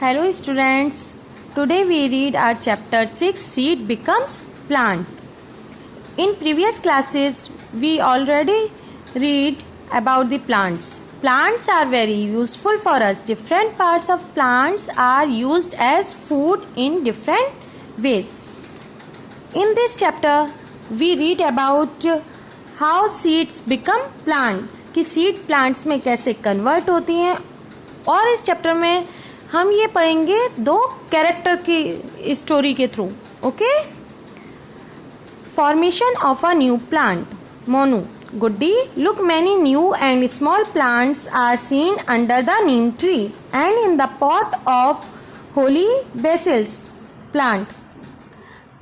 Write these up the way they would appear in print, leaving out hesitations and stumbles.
Hello students, today we read our chapter 6 Seed Becomes Plant. In previous classes we already read about the plants. Plants are very useful for us. Different parts of plants are used as food in different ways. In this chapter we read about how seeds become plant, कि seed plants में कैसे convert होती हैं, और इस chapter में हम ये पढ़ेंगे दो कैरेक्टर की स्टोरी के through. Okay. Formation of a new plant. Monu. Guddi. Look, many new and small plants are seen under the neem tree and in the pot of holy basils plant.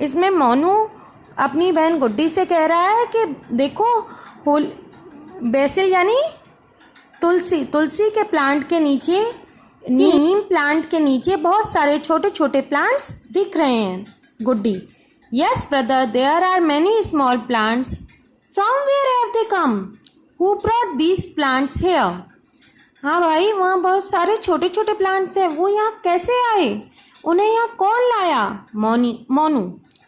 इसमें मोनू अपनी बहन गुड्डी से कह रहा है कि देखो बेसिल यानी तुलसी के प्लांट के नीचे, नीम प्लांट के नीचे बहुत सारे छोटे छोटे प्लांट्स दिख रहे हैं. Guddi. Yes brother, there are many small plants. From where have they come? Who brought these plants here? हाँ भाई, वहाँ बहुत सारे छोटे छोटे प्लांट्स हैं, वो यहाँ कैसे आए? उन्हें यहाँ कौन लाया? Monu.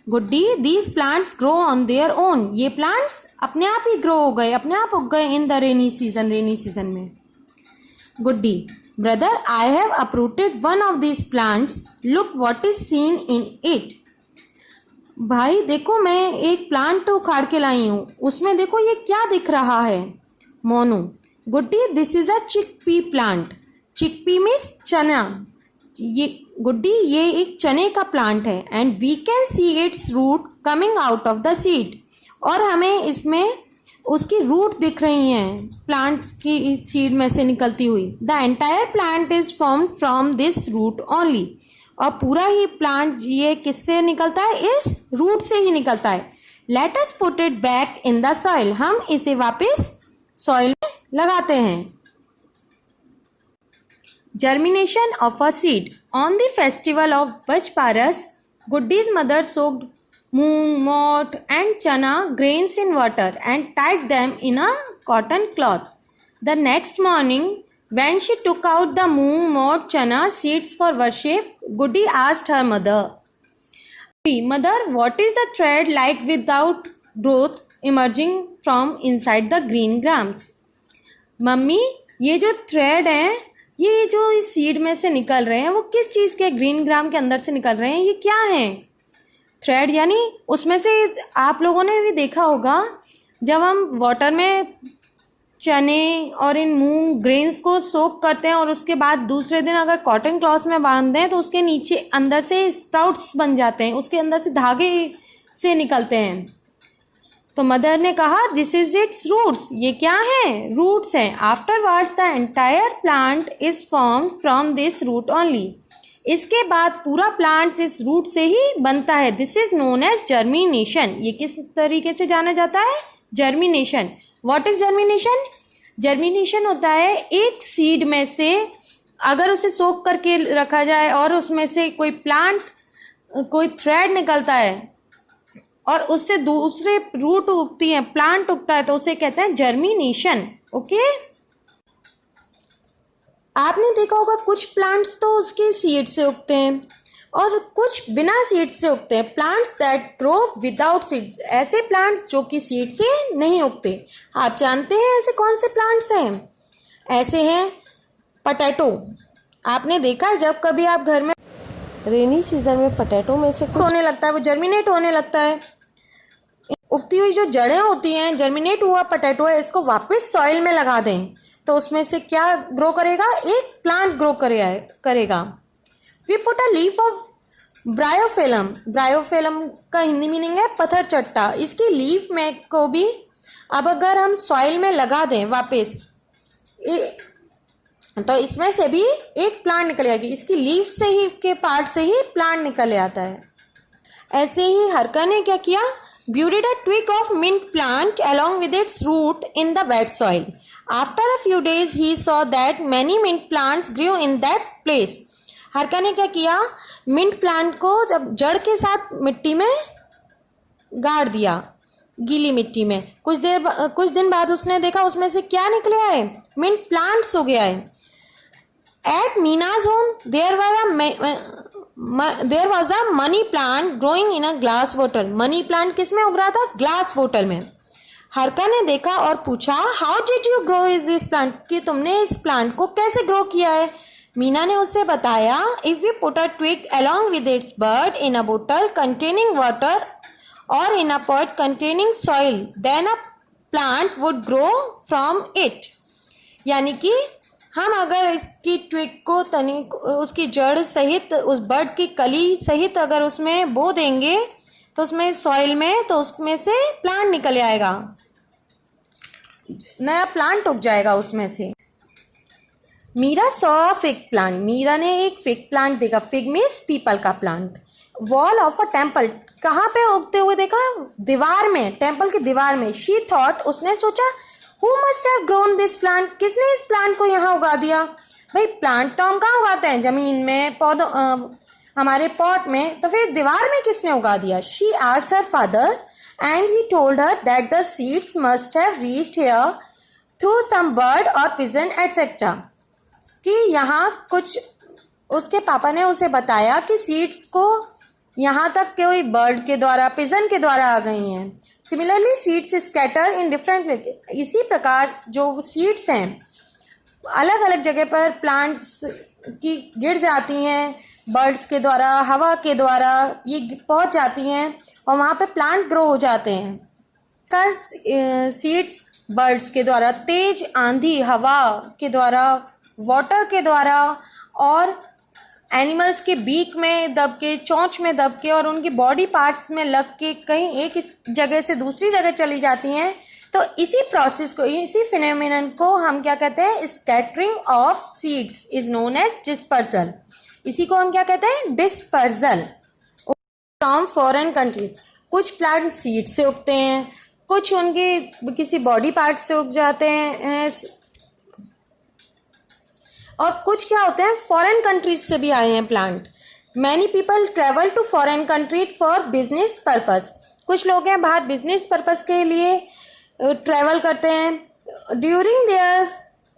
Guddi. These plants grow on their own. ये प्लांट्स अपने आप ही ग्रो हो गए, अपने आप उग गए इन द रेनी सीजन में. Guddi. Brother, I have uprooted one of these plants. Look what is seen in it. भाई देखो, मैं एक प्लांट उखाड़ के लाई हूँ, उसमें देखो ये क्या दिख रहा है. Monu. Guddi. This is a chickpea plant. Chickpea means chana. ये गुड्डी, ये एक चने का प्लांट है. And we can see its root coming out of the seed. और हमें इसमें उसकी रूट दिख रही हैं प्लांट की सीड में से निकलती हुई. The entire plant is form from this root only. और पूरा ही प्लांट ये किससे निकलता है? इस रूट से ही निकलता है. Let us put it back in the soil. हम इसे वापस सॉइल में लगाते हैं. Germination of a seed. On the festival of Bachparas, Guddi's mother soaked moong, mot and chana grains in water and tied them in a cotton cloth. The next morning, when she took out the moong, mot, chana seeds for worship, Guddi asked her mother, "Mother, what is the thread like without growth emerging from inside the green grams?" Mummy, ये जो thread है, ये जो इस seed में से निकल रहे हैं, वो किस चीज़ के ग्रीन ग्राम के अंदर से निकल रहे हैं? ये क्या है? थ्रेड यानी उसमें से आप लोगों ने भी देखा होगा, जब हम वाटर में चने और इन मूंग ग्रेन्स को सोक करते हैं और उसके बाद दूसरे दिन अगर कॉटन क्लॉथ में बांध दें तो उसके नीचे अंदर से स्प्राउट्स बन जाते हैं, उसके अंदर से धागे से निकलते हैं. तो मदर ने कहा, दिस इज इट्स रूट्स. ये क्या है? रूट्स हैं. Afterwards the entire plant is form from this root only. इसके बाद पूरा प्लांट इस रूट से ही बनता है. This is known as germination. ये किस तरीके से जाना जाता है? Germination. What is germination? Germination होता है एक सीड में से अगर उसे सोक करके रखा जाए और उसमें से कोई प्लांट, कोई थ्रेड निकलता है और उससे दूसरे रूट उगती हैं, प्लांट उगता है, तो उसे कहते हैं जर्मिनेशन. ओके. आपने देखा होगा कुछ प्लांट्स तो उसके सीड से उगते हैं और कुछ बिना सीड से उगते हैं. Plants that grow without seeds. ऐसे प्लांट्स जो कि सीड से नहीं उगते. आप जानते हैं ऐसे कौन से प्लांट्स हैं? ऐसे हैं पोटैटो. आपने देखा है जब कभी आप घर में रेनी सीजन में पोटैटो में से कुछ होने लगता है, वो जर्मिनेट होने लगता है. उगती हुई जो जड़ें होती हैं, जर्मिनेट हुआ पोटैटो है, इसको वापस सॉइल में लगा दें तो उसमें से क्या ग्रो करेगा? एक प्लांट ग्रो करेगा. We put a leaf of bryophyllum. Bryophyllum का हिंदी मीनिंग है पत्थर चट्टा. इसकी लीफ में को भी अब अगर हम सॉइल में लगा दें वापस तो इसमें से भी एक प्लांट निकल आएगी. इसकी लीफ से ही के पार्ट से ही प्लांट निकल आता है. ऐसे ही हरका ने क्या किया? Buried a twig of mint plant along with its root in the wet soil. After a few days, he saw that many mint plants grew in that place. हरका ने क्या किया? मिंट प्लांट को जब जड़ के साथ मिट्टी में गाड़ दिया, गीली मिट्टी में. कुछ दिन बाद उसने देखा उसमें से क्या निकले आए? मिंट प्लांट्स हो गया है. At Mina's home, there was a money plant growing in a glass bottle. Money plant किस में उग रहा था? ग्लास बोतल में. हरका ने देखा और पूछा, how did you grow is this plant, कि तुमने इस प्लांट को कैसे ग्रो किया है. मीना ने उससे बताया, if you put a twig along with its bud in a बोतल कंटेनिंग वाटर और in a pot containing soil, then a plant would grow from it. यानी कि हम अगर इसकी ट्विग को उसकी जड़ सहित, उस बर्ड की कली सहित अगर उसमें बो देंगे तो उसमें सॉइल में, तो उसमें से प्लांट निकल आएगा, नया प्लांट उग जाएगा उसमें से. Meera saw fig plant. Meera ने एक फिग प्लांट देखा. फिग मीन्स पीपल का plant. Wall of a temple. कहाँ पे उगते हुए देखा? दीवार में, टेम्पल की दीवार में. She thought. उसने सोचा, who must have grown this plant. किसने इस प्लांट को यहाँ उगा दिया? भाई प्लांट तो हम कहाँ उगाते हैं? जमीन में, पौधों, हमारे पॉट में. तो फिर दीवार में किसने उगा दिया? She asked her father and he told her that the seeds must have reached here through some bird और पिजन एटसेट्रा. कि यहाँ कुछ, उसके पापा ने उसे बताया कि सीड्स को यहाँ तक कोई बर्ड के द्वारा, पिजन के द्वारा आ गई हैं. Similarly seeds scatter in different places. इसी प्रकार जो सीड्स हैं अलग अलग जगह पर प्लांट्स की गिर जाती हैं, बर्ड्स के द्वारा, हवा के द्वारा ये पहुंच जाती हैं और वहाँ पे प्लांट ग्रो हो जाते हैं. कर सीड्स बर्ड्स के द्वारा, तेज आंधी, हवा के द्वारा, वाटर के द्वारा और एनिमल्स के बीक में दब के, चोंच में दब के और उनकी बॉडी पार्ट्स में लग के कहीं एक जगह से दूसरी जगह चली जाती हैं. तो इसी प्रोसेस को, इसी फिनोमेनन को हम क्या कहते हैं? Scattering of seeds is known as dispersal. इसी को हम क्या कहते हैं? डिस्पर्सल. From foreign countries. कुछ प्लांट सीड से उगते हैं, कुछ उनके किसी बॉडी पार्ट से उग जाते हैं, और कुछ क्या होते हैं? फॉरेन कंट्रीज से भी आए हैं plant. Many people travel to foreign country for business purpose. कुछ लोग हैं बाहर बिजनेस पर्पस के लिए ट्रेवल करते हैं. During their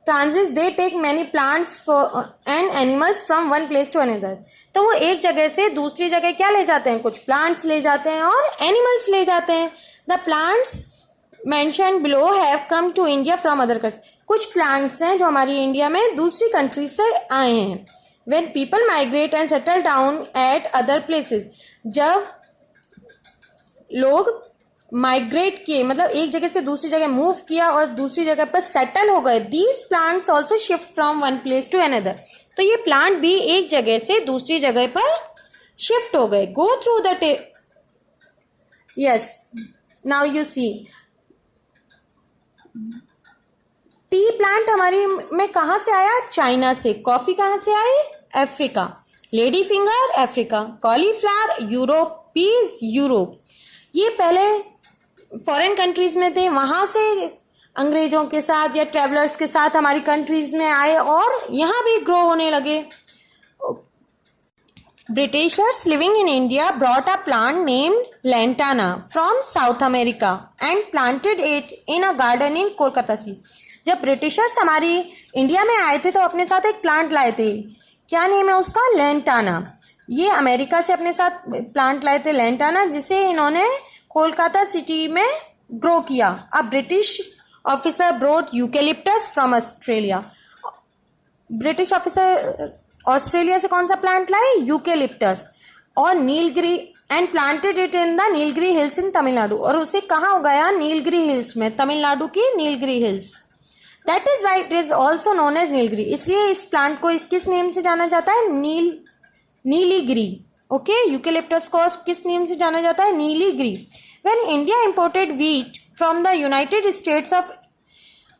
transit they take many plants and animals from one place to another. तो वो एक जगह से दूसरी जगह क्या ले जाते हैं? कुछ प्लांट्स ले जाते हैं और एनिमल्स ले जाते हैं. The plants mentioned below have come to India from other country. कुछ प्लांट्स हैं जो हमारी इंडिया में दूसरी कंट्री से आए हैं. When people migrate and settle down eight other places. जब लोग माइग्रेट किए, मतलब एक जगह से दूसरी जगह मूव किया और दूसरी जगह पर सेटल हो गए, these plants also shift from one place to another. तो ये प्लांट भी एक जगह से दूसरी जगह पर शिफ्ट हो गए. Go through the yes, now you see. Tea plant हमारी में कहाँ से आया? चाइना से. कॉफी कहाँ से आई? Africa. Lady finger Africa. Cauliflower Europe. Peas Europe. ये पहले फॉरेन कंट्रीज में थे, वहां से अंग्रेजों के साथ या ट्रेवलर्स के साथ हमारी कंट्रीज में आए और यहाँ भी ग्रो होने लगे. Britishers living in India brought a plant named lantana from South America and planted it in a garden in Kolkata City. जब ब्रिटिशर्स हमारी इंडिया में आए थे तो अपने साथ एक प्लांट लाए थे. क्या नेम है उसका? लैंटाना. ये अमेरिका से अपने साथ प्लांट लाए थे लैंटाना, जिसे इन्होंने कोलकाता सिटी में ग्रो किया. A British officer brought eucalyptus from Australia. British officer Australia से कौन सा प्लांट लाए? यूकेलिप्टस. और Nilgiri and planted it in the Nilgiri hills in Tamil Nadu. और उसे कहाँ उगाया? नीलगिरी हिल्स में, तमिलनाडु की Nilgiri hills. That is why it is also known as Nilgiri. इसलिए इस प्लांट को किस नेम से जाना जाता है? नीलीगिरी. ओके, यूकेलिप्टस को किस नेम से जाना जाता है? Nilgiri. When India imported wheat from the United States of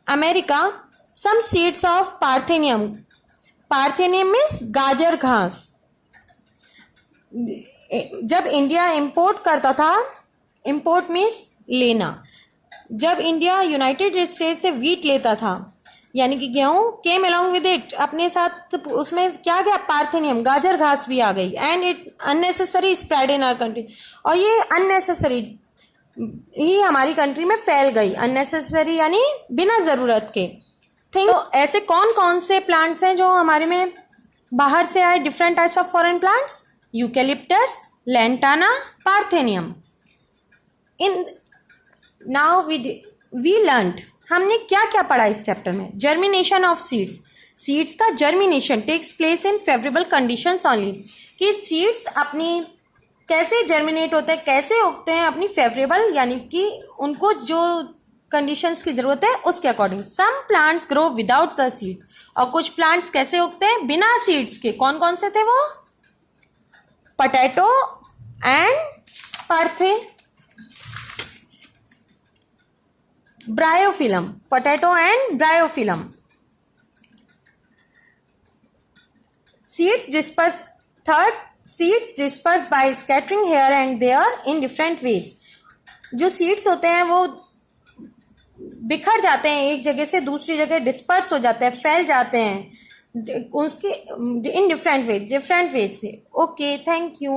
America, some seeds of parthenium. Parthenium means gajar ghas. जब इंडिया इंपोर्ट करता था, इंपोर्ट मीन्स लेना, जब इंडिया यूनाइटेड स्टेट्स से व्हीट लेता था यानी कि गेहूं, केम अलोंग विद इट, अपने साथ उसमें क्या गया? पार्थेनियम, गाजर घास भी आ गई. And it unnecessary spread in our country. और ये अननेसेसरी ही हमारी कंट्री में फैल गई. अननेसेसरी यानी बिना जरूरत के. थिंक तो ऐसे कौन कौन से प्लांट्स हैं जो हमारे में बाहर से आए, different types of foreign plants? Eucalyptus, lantana, parthenium. In now we learned, हमने क्या क्या पढ़ा इस चैप्टर में? जर्मिनेशन ऑफ सीड्स, सीड्स का germination takes place in favourable conditions only, कि सीड्स अपनी कैसे जर्मिनेट होते हैं, कैसे उगते हैं अपनी फेवरेबल, यानी कि उनको जो कंडीशंस की जरूरत है उसके according. Some plants grow without the seed, और कुछ प्लांट्स कैसे उगते हैं? बिना सीड्स के। कौन कौन से थे वो? पोटैटो एंड पर्थे bryophyllum, potato and bryophyllum. Seeds disperse, third, seeds disperse by scattering here and there in different ways. जो सीड्स होते हैं वो बिखर जाते हैं, एक जगह से दूसरी जगह डिस्पर्स हो जाते हैं, फैल जाते हैं उसके इन डिफरेंट वेज से। Okay, thank you.